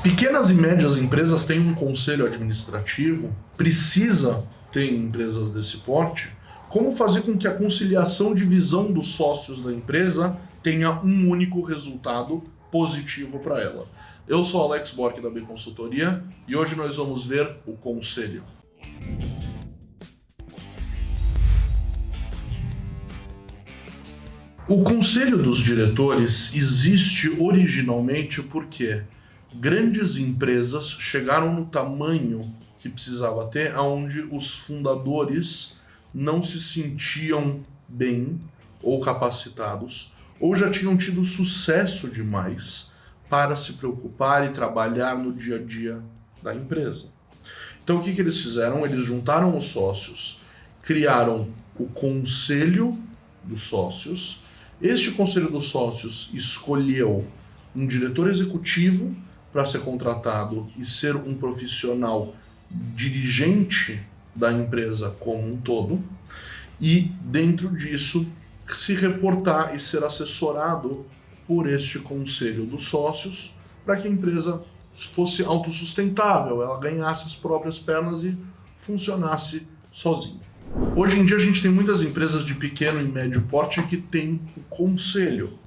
Pequenas e médias empresas têm um conselho administrativo, precisa ter empresas desse porte. Como fazer com que a conciliação de visão dos sócios da empresa tenha um único resultado positivo para ela? Eu sou Alex Bork da B Consultoria e hoje nós vamos ver o conselho. O conselho dos diretores existe originalmente porque grandes empresas chegaram no tamanho que precisava ter, onde os fundadores não se sentiam bem ou capacitados, ou já tinham tido sucesso demais para se preocupar e trabalhar no dia a dia da empresa. Então o que eles fizeram? Eles juntaram os sócios, criaram o conselho dos sócios. Este conselho dos sócios escolheu um diretor executivo para ser contratado e ser um profissional dirigente da empresa como um todo, e dentro disso se reportar e ser assessorado por este conselho dos sócios para que a empresa fosse autossustentável, ela ganhasse as próprias pernas e funcionasse sozinha. Hoje em dia a gente tem muitas empresas de pequeno e médio porte que têm o conselho.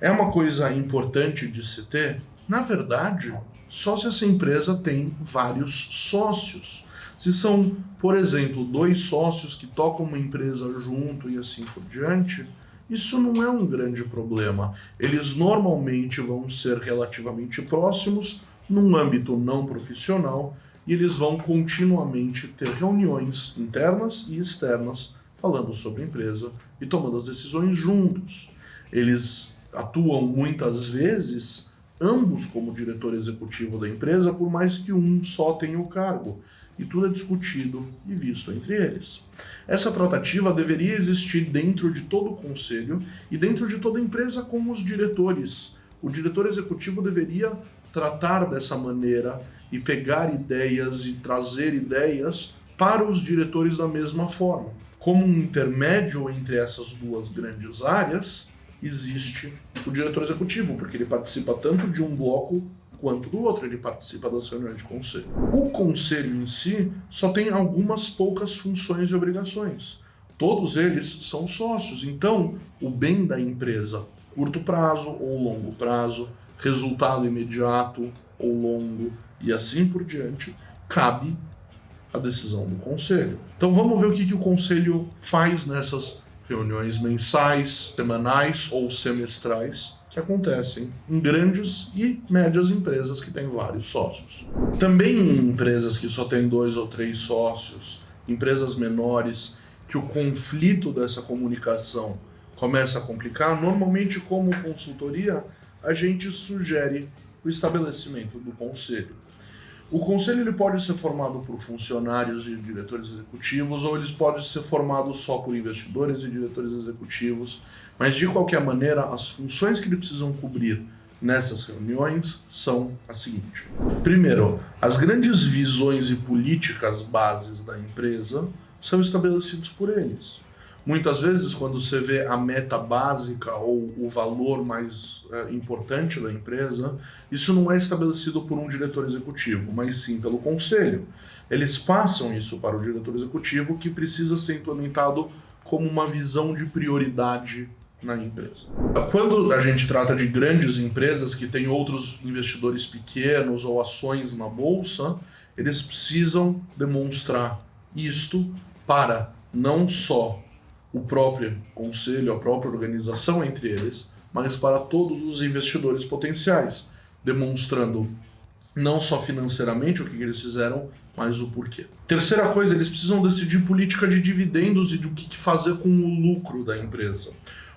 É uma coisa importante de se ter? Na verdade, só se essa empresa tem vários sócios. Se são, por exemplo, 2 sócios que tocam uma empresa junto e assim por diante, isso não é um grande problema. Eles normalmente vão ser relativamente próximos num âmbito não profissional e eles vão continuamente ter reuniões internas e externas falando sobre a empresa e tomando as decisões juntos. Eles atuam muitas vezes ambos como diretor executivo da empresa, por mais que um só tenha o cargo, e tudo é discutido e visto entre eles. Essa tratativa deveria existir dentro de todo o conselho e dentro de toda a empresa com os diretores. O diretor executivo deveria tratar dessa maneira e pegar ideias e trazer ideias para os diretores da mesma forma. Como um intermédio entre essas duas grandes áreas, existe o diretor executivo, porque ele participa tanto de um bloco quanto do outro, ele participa das reuniões de conselho. O conselho em si só tem algumas poucas funções e obrigações. Todos eles são sócios, então o bem da empresa, curto prazo ou longo prazo, resultado imediato ou longo e assim por diante, cabe a decisão do conselho. Então vamos ver o que o conselho faz nessas reuniões mensais, semanais ou semestrais que acontecem em grandes e médias empresas que têm vários sócios. Também em empresas que só têm 2 ou 3 sócios, empresas menores, que o conflito dessa comunicação começa a complicar, normalmente como consultoria, a gente sugere o estabelecimento do conselho. O conselho ele pode ser formado por funcionários e diretores executivos, ou eles podem ser formados só por investidores e diretores executivos, mas de qualquer maneira as funções que eles precisam cobrir nessas reuniões são as seguintes. Primeiro, as grandes visões e políticas bases da empresa são estabelecidos por eles. Muitas vezes, quando você vê a meta básica ou o valor mais importante da empresa, isso não é estabelecido por um diretor executivo, mas sim pelo conselho. Eles passam isso para o diretor executivo, que precisa ser implementado como uma visão de prioridade na empresa. Quando a gente trata de grandes empresas que têm outros investidores pequenos ou ações na bolsa, eles precisam demonstrar isto para não só o próprio conselho, a própria organização entre eles, mas para todos os investidores potenciais, demonstrando não só financeiramente o que eles fizeram, mas o porquê. Terceira coisa, eles precisam decidir política de dividendos e do que fazer com o lucro da empresa.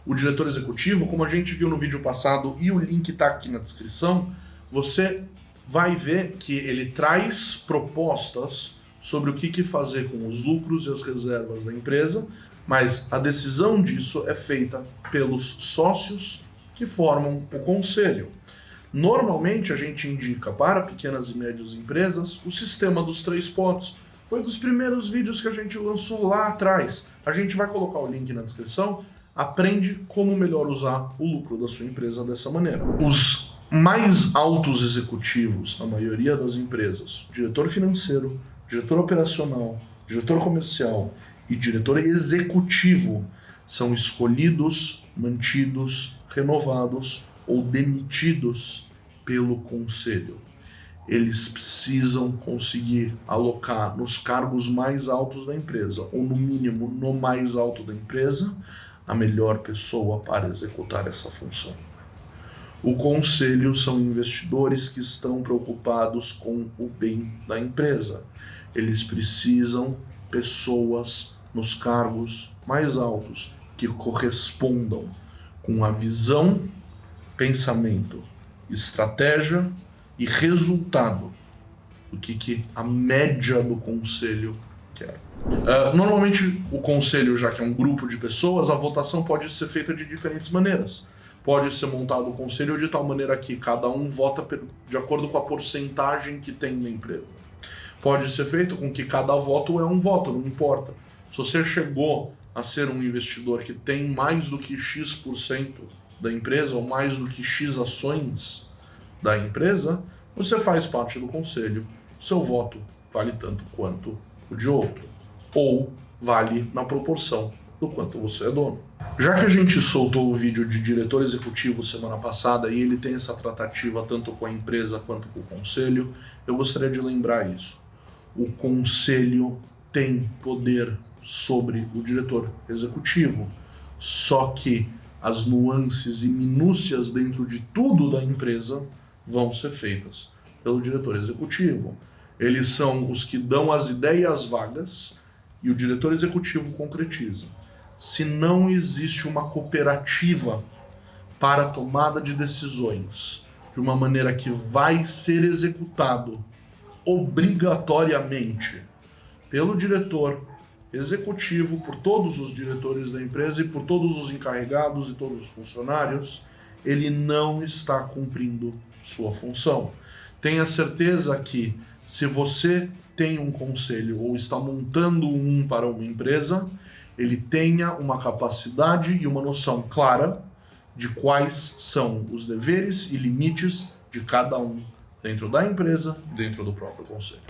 O diretor executivo, como a gente viu no vídeo passado e o link está aqui na descrição, você vai ver que ele traz propostas sobre o que fazer com os lucros e as reservas da empresa, mas a decisão disso é feita pelos sócios que formam o conselho. Normalmente a gente indica para pequenas e médias empresas o sistema dos 3 pontos. Foi dos primeiros vídeos que a gente lançou lá atrás. A gente vai colocar o link na descrição. Aprende como melhor usar o lucro da sua empresa dessa maneira. Os mais altos executivos, na maioria das empresas, diretor financeiro, diretor operacional, diretor comercial e diretor executivo, são escolhidos, mantidos, renovados ou demitidos pelo conselho. Eles precisam conseguir alocar nos cargos mais altos da empresa, ou no mínimo no mais alto da empresa, a melhor pessoa para executar essa função. O conselho são investidores que estão preocupados com o bem da empresa. Eles precisam pessoas nos cargos mais altos que correspondam com a visão, pensamento, estratégia e resultado do que a média do conselho quer. Normalmente o conselho, já que é um grupo de pessoas, a votação pode ser feita de diferentes maneiras. Pode ser montado o conselho de tal maneira que cada um vota de acordo com a porcentagem que tem na empresa. Pode ser feito com que cada voto é um voto, não importa. Se você chegou a ser um investidor que tem mais do que X% da empresa ou mais do que X ações da empresa, você faz parte do conselho. Seu voto vale tanto quanto o de outro, ou vale na proporção do quanto você é dono. Já que a gente soltou o vídeo de diretor executivo semana passada e ele tem essa tratativa tanto com a empresa quanto com o conselho, eu gostaria de lembrar isso. O conselho tem poder sobre o diretor executivo, só que as nuances e minúcias dentro de tudo da empresa vão ser feitas pelo diretor executivo. Eles são os que dão as ideias vagas e o diretor executivo concretiza. Se não existe uma cooperativa para a tomada de decisões de uma maneira que vai ser executado obrigatoriamente pelo diretor executivo, por todos os diretores da empresa e por todos os encarregados e todos os funcionários, ele não está cumprindo sua função. Tenha certeza que, se você tem um conselho ou está montando um para uma empresa, ele tenha uma capacidade e uma noção clara de quais são os deveres e limites de cada um dentro da empresa e dentro do próprio conselho.